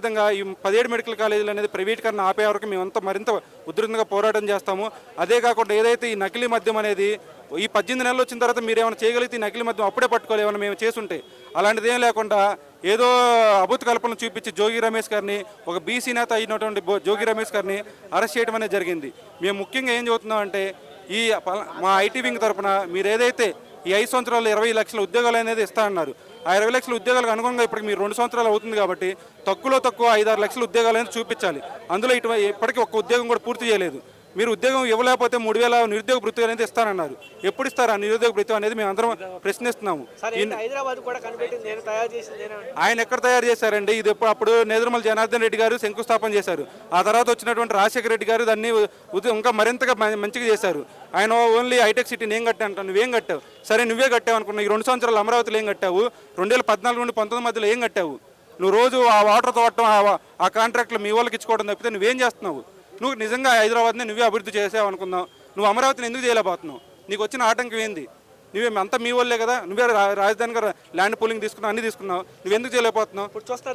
అదేవిధంగా ఈ 17 మెడికల్ కాలేజీలు అనేది ప్రైవేటీకరణ ఆపే వరకు మేమంతా మరింత ఉధృతంగా పోరాటం చేస్తాము. అదే కాకుండా ఏదైతే ఈ నకిలీ మద్యం అనేది ఈ 18 నెలలు వచ్చిన తర్వాత మీరు ఏమైనా చేయగలిగితే ఈ నకిలీ మద్యం అప్పుడే పట్టుకోవాలి ఏమైనా మేము చేసుంటే. అలాంటిది ఏం లేకుండా ఏదో అభూత కల్పనలు చూపించి జోగి రమేష్ గారిని, ఒక బీసీ నేత అయినటువంటి జోగి రమేష్ గారిని అరెస్ట్ చేయడం అనేది జరిగింది. మేము ముఖ్యంగా ఏం చెబుతున్నాం అంటే ఈ మా ఐటీ వింగ్ తరఫున మీరు ఏదైతే ఈ 5 సంవత్సరాలు 20 లక్షల ఉద్యోగాలు అనేది ఇస్తా అన్నారు. ఆ 20 లక్షల ఉద్యోగాలకు అనుగుణంగా ఇప్పటికి మీరు 2 సంవత్సరాలు అవుతుంది కాబట్టి తక్కువ 5-6 లక్షల ఉద్యోగాలు అనేది చూపించాలి. అందులో ఇప్పటికీ ఒక్క ఉద్యోగం కూడా పూర్తి చేయలేదు. మీరు ఉద్యోగం ఇవ్వలేకపోతే 3,000 నిరుద్యోగ భృతి అనేది ఇస్తానన్నారు. ఎప్పుడు ఇస్తారు ఆ నిరుద్యోగ భృతి అనేది మేము అందరం ప్రశ్నిస్తున్నాము. ఆయన ఎక్కడ తయారు చేశారండి? ఇది అప్పుడు నేదురుమల జనార్దన్ రెడ్డి గారు శంకుస్థాపన చేశారు. ఆ తర్వాత వచ్చినటువంటి రాజశేఖర రెడ్డి గారు దాన్ని ఇంకా మరింతగా మంచిగా చేశారు. ఆయన ఓన్లీ హైటెక్ సిటీ నేను కట్టాను అంటాను. నువ్వేం కట్టావు? సరే నువ్వే కట్టావు అనుకున్నా. ఈ 2 సంవత్సరాలు అమరావతిలో ఏం కట్టావు? 2014 నుండి 19 మధ్యలో ఏం కట్టావు? నువ్వు రోజు ఆ వాటర్ తోడటం ఆ కాంట్రాక్ట్లు మీ వాళ్ళకి ఇచ్చుకోవడం తప్పితే నువ్వేం చేస్తున్నావు? నువ్వు నిజంగా హైదరాబాద్ని నువ్వే అభివృద్ధి చేసావు అనుకుందాం. నువ్వు అమరావతిని ఎందుకు చేయలేకపోతున్నావు? నీకు వచ్చిన ఆటంకం ఏంది? నువ్వే అంతా మీ వాళ్ళే కదా, నువ్వే రాజధానిగా ల్యాండ్ పూలింగ్ తీసుకున్నావు, అన్ని తీసుకున్నావు, నువ్వెందుకు చేయలేకపోతున్నావు?